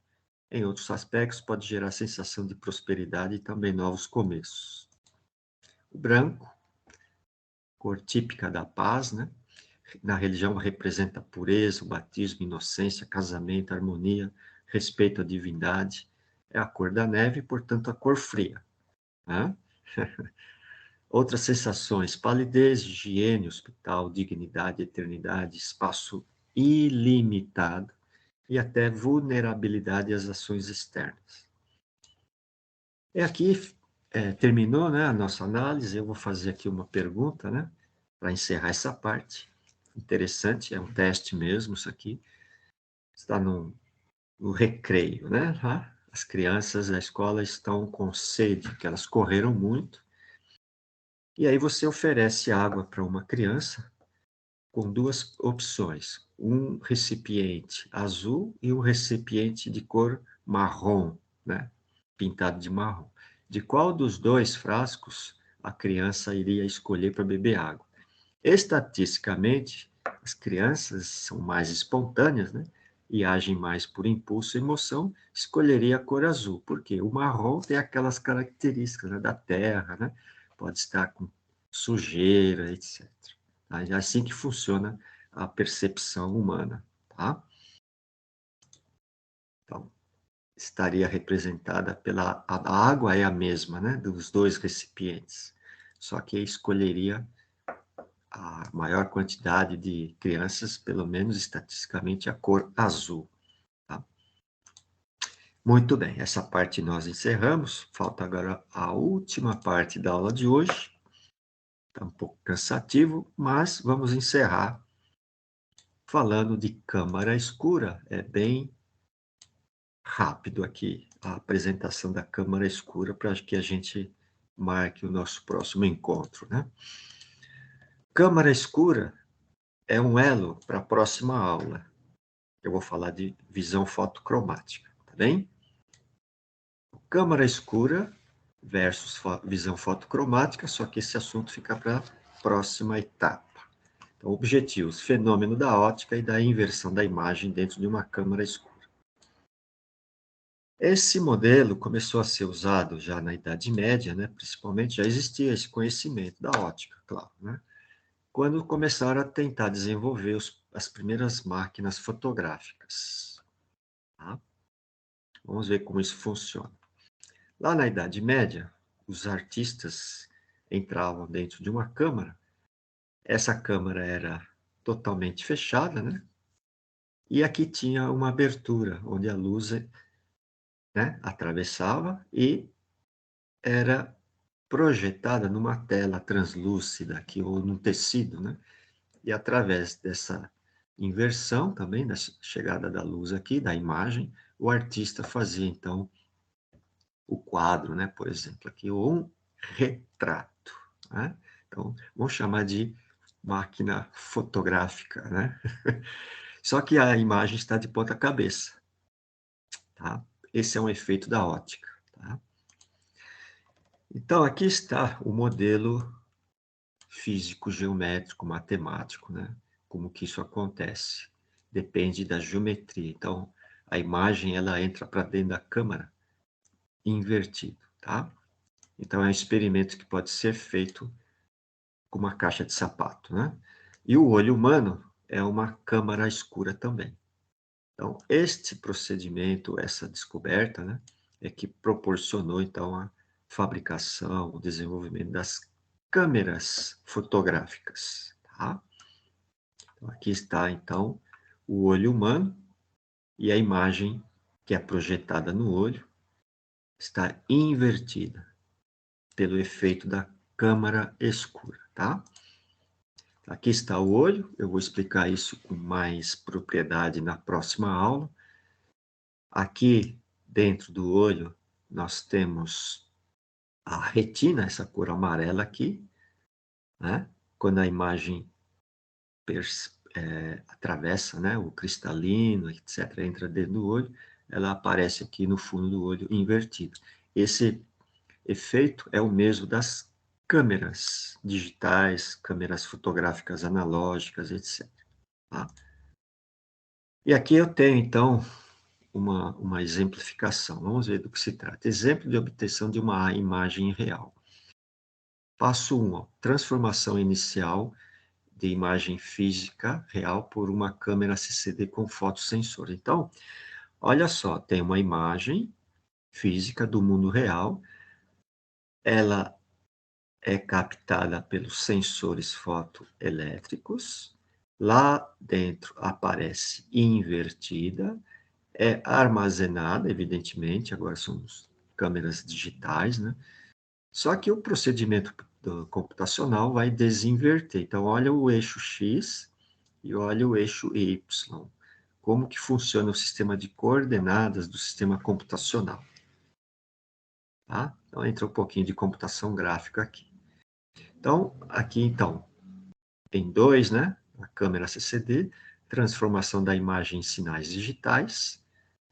Em outros aspectos, pode gerar sensação de prosperidade e também novos começos. O branco, cor típica da paz, né? Na religião representa a pureza, o batismo, inocência, casamento, harmonia, respeito à divindade. É a cor da neve, portanto, a cor fria. Né? Outras sensações: palidez, higiene, hospital, dignidade, eternidade, espaço ilimitado e até vulnerabilidade às ações externas. E aqui terminou, né, a nossa análise. Eu vou fazer aqui uma pergunta, né, para encerrar essa parte. Interessante, é um teste mesmo isso aqui. Está no recreio, né? As crianças da escola estão com sede, porque elas correram muito. E aí você oferece água para uma criança com duas opções: um recipiente azul e um recipiente de cor marrom, né? Pintado de marrom. De qual dos dois frascos a criança iria escolher para beber água? Estatisticamente, as crianças são mais espontâneas, né? E agem mais por impulso e emoção, escolheria a cor azul, porque o marrom tem aquelas características, né, da terra, né? Pode estar com sujeira, etc. É assim que funciona a percepção humana, tá? Então, estaria representada pela... A água é a mesma, né, dos dois recipientes, só que escolheria a maior quantidade de crianças, pelo menos estatisticamente, a cor azul. Tá? Muito bem, essa parte nós encerramos. Falta agora a última parte da aula de hoje. Está um pouco cansativo, mas vamos encerrar falando de câmara escura. É bem rápido aqui a apresentação da câmara escura para que a gente marque o nosso próximo encontro, né? Câmara escura é um elo para a próxima aula. Eu vou falar de visão fotocromática, tá bem? Câmara escura versus visão fotocromática, só que esse assunto fica para a próxima etapa. Então, objetivos, fenômeno da ótica e da inversão da imagem dentro de uma câmara escura. Esse modelo começou a ser usado já na Idade Média, né? Principalmente já existia esse conhecimento da ótica, claro, né? Quando começaram a tentar desenvolver as primeiras máquinas fotográficas. Tá? Vamos ver como isso funciona. Lá na Idade Média, os artistas entravam dentro de uma câmara. Essa câmara era totalmente fechada, né? E aqui tinha uma abertura, onde a luz, né, atravessava e era projetada numa tela translúcida aqui, ou num tecido, né? E através dessa inversão também, da chegada da luz aqui, da imagem, o artista fazia, então, o quadro, né? Por exemplo, aqui, um retrato, né? Então, vamos chamar de máquina fotográfica, né? Só que a imagem está de ponta cabeça, tá? Esse é um efeito da ótica, tá? Então, aqui está o modelo físico, geométrico, matemático, né? Como que isso acontece. Depende da geometria. Então, a imagem, ela entra para dentro da câmara invertido, tá? Então, é um experimento que pode ser feito com uma caixa de sapato, né? E o olho humano é uma câmara escura também. Então, este procedimento, essa descoberta, né, é que proporcionou, então, a fabricação, o desenvolvimento das câmeras fotográficas, tá? Então, aqui está, então, o olho humano e a imagem que é projetada no olho está invertida pelo efeito da câmara escura, tá? Aqui está o olho, eu vou explicar isso com mais propriedade na próxima aula. Aqui, dentro do olho, nós temos a retina, essa cor amarela aqui, né? Quando a imagem atravessa, né, o cristalino, etc., entra dentro do olho, ela aparece aqui no fundo do olho invertido. Esse efeito é o mesmo das câmeras digitais, câmeras fotográficas analógicas, etc. Tá? E aqui eu tenho, então, uma exemplificação. Vamos ver do que se trata. Exemplo de obtenção de uma imagem real. Passo 1, transformação inicial de imagem física real por uma câmera CCD com fotossensor. Então, olha só, tem uma imagem física do mundo real, ela é captada pelos sensores fotoelétricos, lá dentro aparece invertida, é armazenada, evidentemente, agora são câmeras digitais, né? Só que o procedimento computacional vai desinverter. Então, olha o eixo X e olha o eixo Y. Como que funciona o sistema de coordenadas do sistema computacional. Tá? Então, entra um pouquinho de computação gráfica aqui. Então, aqui, então, tem dois, né? A câmera CCD, transformação da imagem em sinais digitais.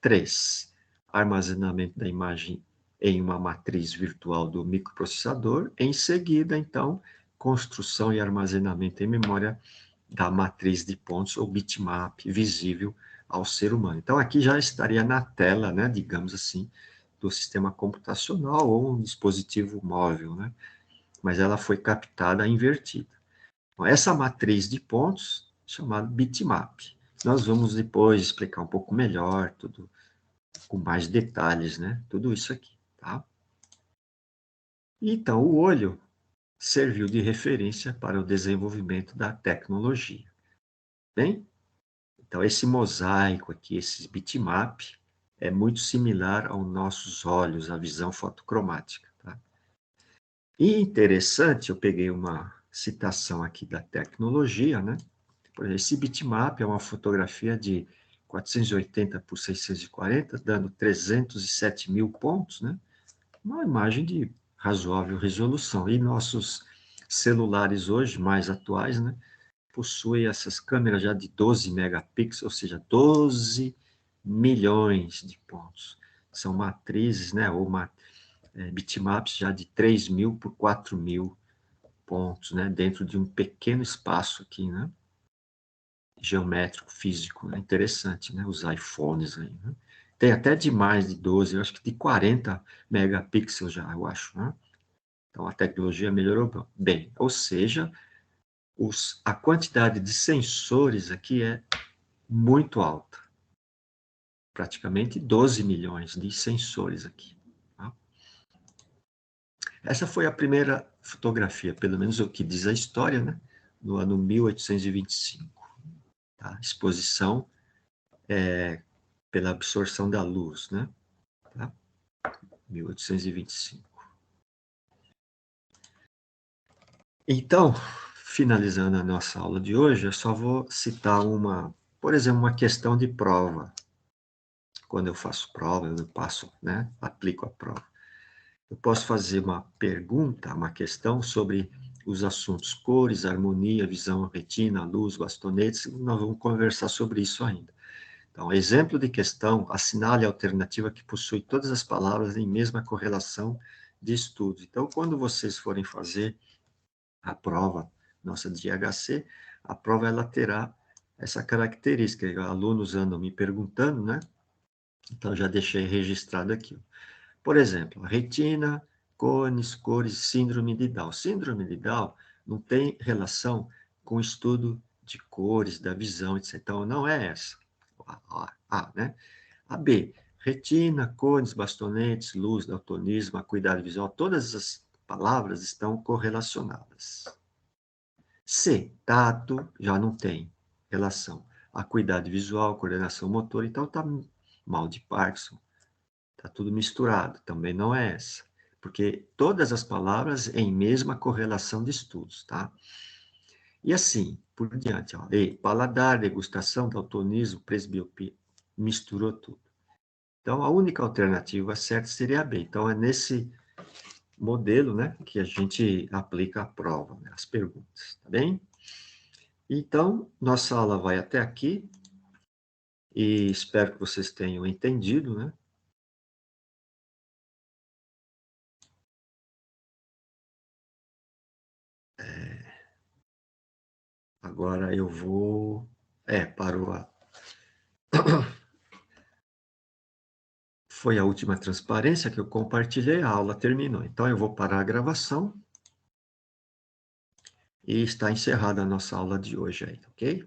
3, armazenamento da imagem em uma matriz virtual do microprocessador. Em seguida, então, construção e armazenamento em memória da matriz de pontos ou bitmap visível ao ser humano. Então, aqui já estaria na tela, né, digamos assim, do sistema computacional ou um dispositivo móvel, né? Mas ela foi captada invertida. Então, essa matriz de pontos, chamada bitmap. Nós vamos depois explicar um pouco melhor tudo com mais detalhes, né? Tudo isso aqui, tá? Então, o olho serviu de referência para o desenvolvimento da tecnologia. Bem, então esse mosaico aqui, esse bitmap, é muito similar aos nossos olhos, a visão fotocromática, tá? E interessante, eu peguei uma citação aqui da tecnologia, né? Por exemplo, esse bitmap é uma fotografia de 480 por 640, dando 307 mil pontos, né? Uma imagem de razoável resolução. E nossos celulares hoje, mais atuais, né? Possuem essas câmeras já de 12 megapixels, ou seja, 12 milhões de pontos. São matrizes, né? Ou bitmaps já de 3.000 por 4.000 pontos, né? Dentro de um pequeno espaço aqui, né? Geométrico, físico, né? Interessante, né? Os iPhones aí, né? Tem até de mais de 12, eu acho que de 40 megapixels já, eu acho, né? Então, a tecnologia melhorou bem. Ou seja, a quantidade de sensores aqui é muito alta. Praticamente 12 milhões de sensores aqui. Tá? Essa foi a primeira fotografia, pelo menos o que diz a história, né? No ano 1825. Tá? Exposição pela absorção da luz, né? Tá? 1825. Então, finalizando a nossa aula de hoje, eu só vou citar por exemplo, uma questão de prova. Quando eu faço prova, eu passo, né? Aplico a prova. Eu posso fazer uma pergunta, uma questão sobre os assuntos cores, harmonia, visão, retina, luz, bastonetes. Nós vamos conversar sobre isso ainda. Então, exemplo de questão, assinale a alternativa que possui todas as palavras em mesma correlação de estudos. Então, quando vocês forem fazer a prova nossa de IHC, a prova ela terá essa característica. Alunos andam me perguntando, né? Então, já deixei registrado aqui. Por exemplo, retina, cones, cores, síndrome de Down. Síndrome de Down não tem relação com o estudo de cores, da visão, etc. Então, não é essa. A, né? A B, retina, cones, bastonetes, luz, daltonismo, acuidade visual, todas as palavras estão correlacionadas. C, tato, já não tem relação. Acuidade visual, coordenação motora, então está mal de Parkinson. Está tudo misturado, também não é essa. Porque todas as palavras em mesma correlação de estudos, tá? E assim, por diante, ó. E, paladar, degustação, daltonismo, presbiopia, misturou tudo. Então, a única alternativa certa seria a B. Então, é nesse modelo, né, que a gente aplica a prova, né, as perguntas, tá bem? Então, nossa aula vai até aqui, e espero que vocês tenham entendido, né? Agora eu vou... para o... Foi a última transparência que eu compartilhei, a aula terminou. Então, eu vou parar a gravação e está encerrada a nossa aula de hoje aí, ok?